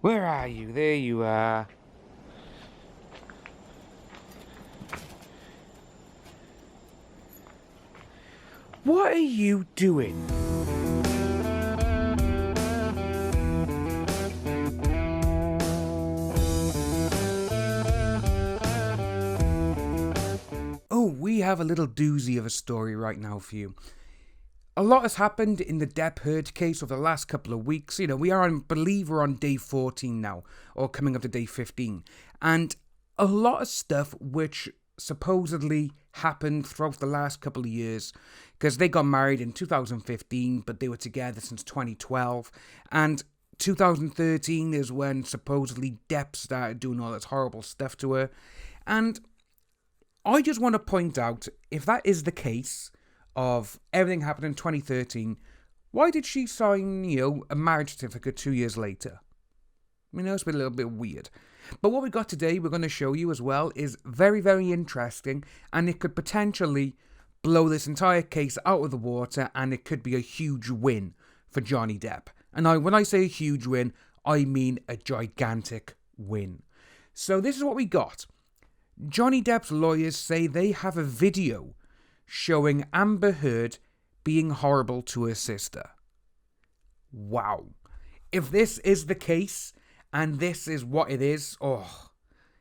Where are you? There you are. What are you doing? Oh, we have a little doozy of a story right now for you. A lot has happened in the Depp Heard case over the last couple of weeks. We are we're on day 14 now, or coming up to day 15. And a lot of stuff which supposedly happened throughout the last couple of years, because they got married in 2015, but they were together since 2012. And 2013 is when supposedly Depp started doing all this horrible stuff to her. And I just want to point out, if that is the case of everything happened in 2013, why did she sign, a marriage certificate 2 years later? It's been a little bit weird. But what we got today, we're going to show you as well, is very, very interesting, and it could potentially blow this entire case out of the water, and it could be a huge win for Johnny Depp. And when I say a huge win, I mean a gigantic win. So this is what we got. Johnny Depp's lawyers say they have a video showing Amber Heard being horrible to her sister. Wow. If this is the case, and this is what it is,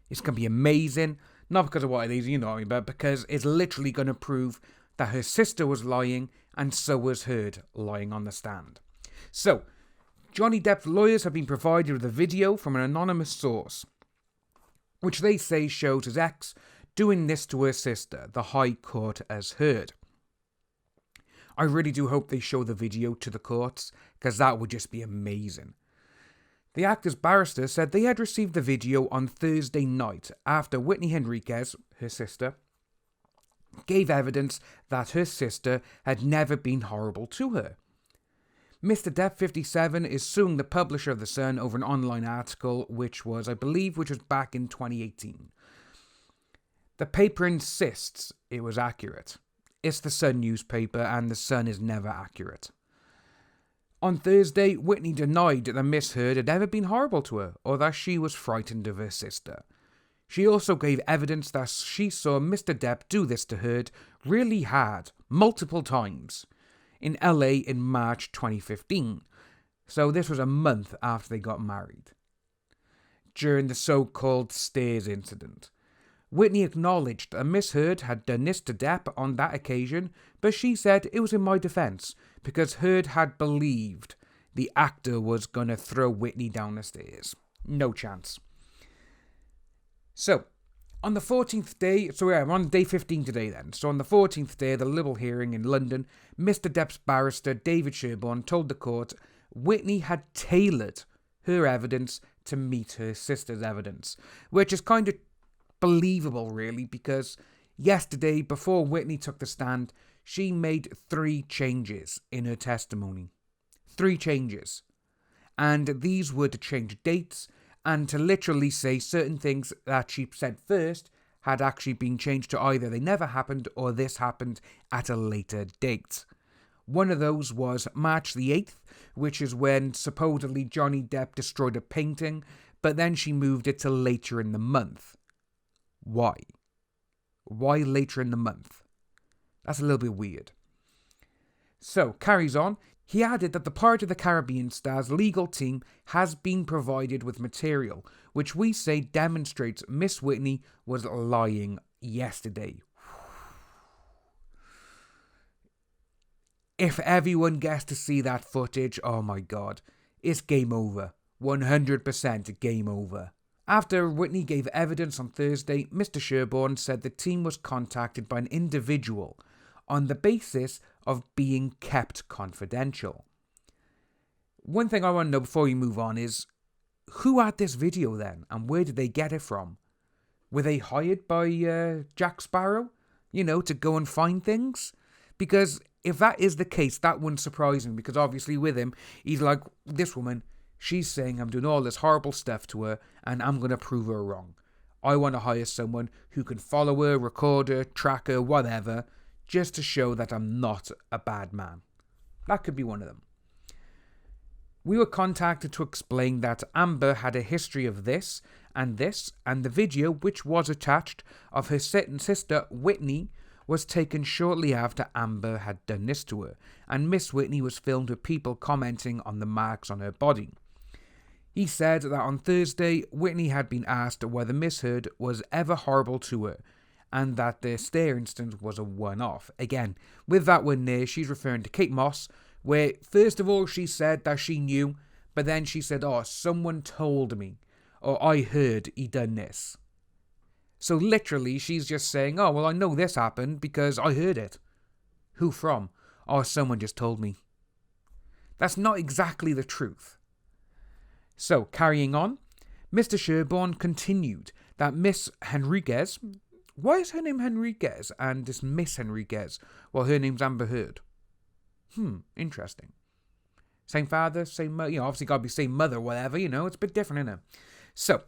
it's going to be amazing. Not because of what it is, but because it's literally going to prove that her sister was lying, and so was Heard lying on the stand. So, Johnny Depp's lawyers have been provided with a video from an anonymous source, which they say shows his ex doing this to her sister, the High Court has heard. I really do hope they show the video to the courts, because that would just be amazing. The actor's barrister said they had received the video on Thursday night after Whitney Henriquez, her sister, gave evidence that her sister had never been horrible to her. Mr. Depp, 57, is suing the publisher of The Sun over an online article which was back in 2018. The paper insists it was accurate. It's the Sun newspaper, and the Sun is never accurate. On Thursday, Whitney denied that Miss Heard had ever been horrible to her, or that she was frightened of her sister. She also gave evidence that she saw Mr. Depp do this to Heard really hard, multiple times, in LA in March 2015. So this was a month after they got married. During the so-called stairs incident, Whitney acknowledged that Miss Heard had done this to Depp on that occasion, but she said it was in my defence, because Heard had believed the actor was going to throw Whitney down the stairs. No chance. So, on the 14th day, we're on day 15 today then. So on the 14th day of the Libel hearing in London, Mr. Depp's barrister, David Sherborne, told the court Whitney had tailored her evidence to meet her sister's evidence, which is kind of believable really, because yesterday, before Whitney took the stand, she made 3 changes in her testimony. 3 changes. And these were to change dates, and to literally say certain things that she said first had actually been changed to either they never happened or this happened at a later date. One of those was March the 8th, which is when supposedly Johnny Depp destroyed a painting, but then she moved it to later in the month. Why? Why later in the month? That's a little bit weird. So, carries on. He added that the Pirates of the Caribbean star's legal team has been provided with material, which we say demonstrates Miss Whitney was lying yesterday. If everyone gets to see that footage, oh my god, it's game over. 100% game over. After Whitney gave evidence on Thursday, Mr. Sherborne said the team was contacted by an individual on the basis of being kept confidential. One thing I want to know before we move on is, who had this video then, and where did they get it from? Were they hired by Jack Sparrow, to go and find things? Because if that is the case, that wouldn't surprise me, because obviously with him, he's like, this woman, she's saying I'm doing all this horrible stuff to her, and I'm going to prove her wrong. I want to hire someone who can follow her, record her, track her, whatever, just to show that I'm not a bad man. That could be one of them. We were contacted to explain that Amber had a history of this, and the video, which was attached, of her sister Whitney, was taken shortly after Amber had done this to her, and Miss Whitney was filmed with people commenting on the marks on her body. He said that on Thursday, Whitney had been asked whether Miss Heard was ever horrible to her, and that the stare incident was a one-off. Again, with that one there, she's referring to Kate Moss, where first of all she said that she knew, but then she said, oh, someone told me, or I heard he done this. So literally, she's just saying, oh, well, I know this happened because I heard it. Who from? Oh, someone just told me. That's not exactly the truth. So, carrying on, Mr. Sherborne continued that Miss Henriquez... Why is her name Henriquez and this Miss Henriquez while her name's Amber Heard? Interesting. Same father, same mother, obviously got to be same mother, whatever, it's a bit different, isn't it? So,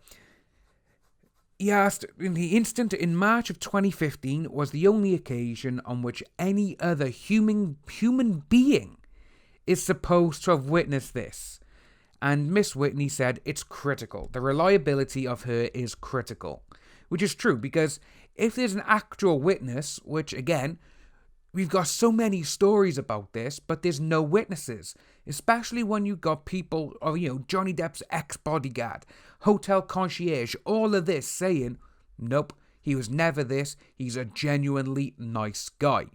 he asked, in the incident in March of 2015 was the only occasion on which any other human being is supposed to have witnessed this. And Miss Whitney said it's critical. The reliability of her is critical. Which is true, because if there's an actual witness, which again, we've got so many stories about this, but there's no witnesses. Especially when you've got people, or Johnny Depp's ex-bodyguard, hotel concierge, all of this saying, nope, he was never this, he's a genuinely nice guy.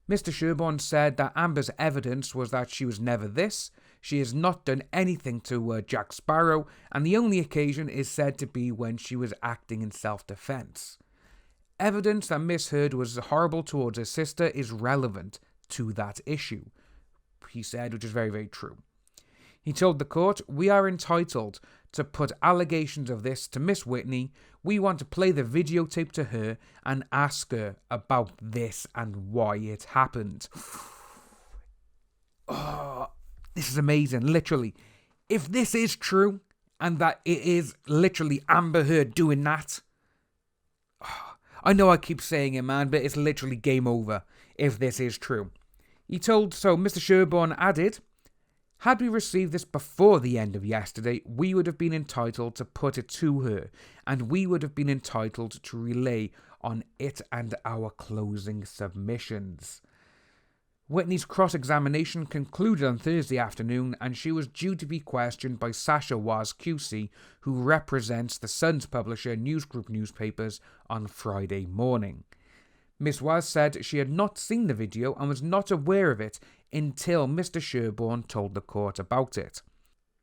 Mr. Sherborne said that Amber's evidence was that she was never this, she has not done anything to Jack Sparrow, and the only occasion is said to be when she was acting in self-defense. Evidence that Miss Heard was horrible towards her sister is relevant to that issue, he said, which is very, very true. He told the court, we are entitled to put allegations of this to Miss Whitney. We want to play the videotape to her and ask her about this and why it happened. Oh, this is amazing, literally. If this is true, and that it is literally Amber Heard doing that, I know I keep saying it, man, but it's literally game over if this is true. Mr. Sherborne added, had we received this before the end of yesterday, we would have been entitled to put it to her, and we would have been entitled to relay on it and our closing submissions. Whitney's cross-examination concluded on Thursday afternoon, and she was due to be questioned by Sasha Waz QC, who represents the Sun's publisher News Group newspapers, on Friday morning. Ms. Waz said she had not seen the video and was not aware of it until Mr. Sherborne told the court about it.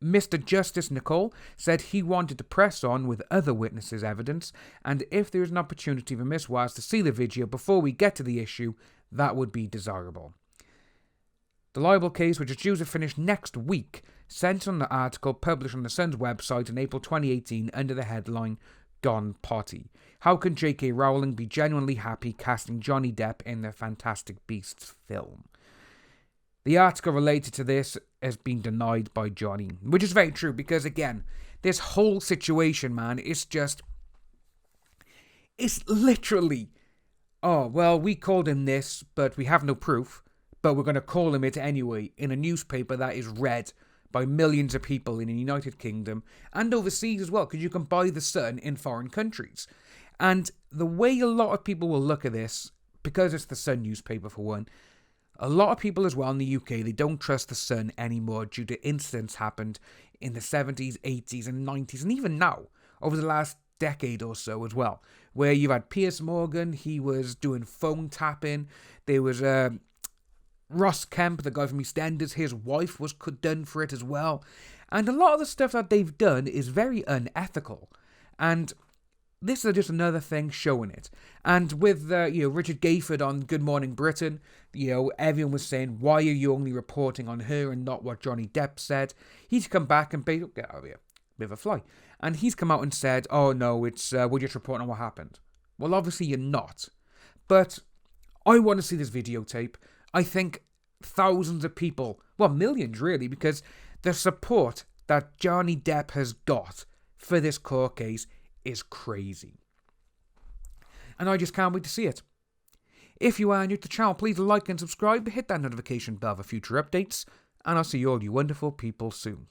Mr. Justice Nicole said he wanted to press on with other witnesses' evidence, and if there is an opportunity for Ms. Waz to see the video before we get to the issue, that would be desirable. The libel case, which is due to finish next week, centred on the article published on the Sun's website in April 2018 under the headline, Gone Potty. How can J.K. Rowling be genuinely happy casting Johnny Depp in the Fantastic Beasts film? The article related to this has been denied by Johnny, which is very true because, again, this whole situation, man, it's literally, oh, well, we called him this, but we have no proof, but we're going to call him it anyway in a newspaper that is read by millions of people in the United Kingdom and overseas as well, because you can buy The Sun in foreign countries. And the way a lot of people will look at this, because it's the Sun newspaper for one, a lot of people as well in the UK, they don't trust the Sun anymore due to incidents happened in the 70s, 80s and 90s, and even now, over the last decade or so as well, where you've had Piers Morgan, he was doing phone tapping, there was Ross Kemp, the guy from EastEnders, his wife was done for it as well, and a lot of the stuff that they've done is very unethical, and this is just another thing showing it. And with Richard Gayford on Good Morning Britain, everyone was saying, why are you only reporting on her and not what Johnny Depp said? He's come back and basically, get out of here, bit of a fly, and he's come out and said, oh no, we're just reporting on what happened. Well, obviously you're not, but I want to see this videotape. I think thousands of people, well, millions really, because the support that Johnny Depp has got for this court case is crazy. And I just can't wait to see it. If you are new to the channel, please like and subscribe, hit that notification bell for future updates, and I'll see all you wonderful people soon.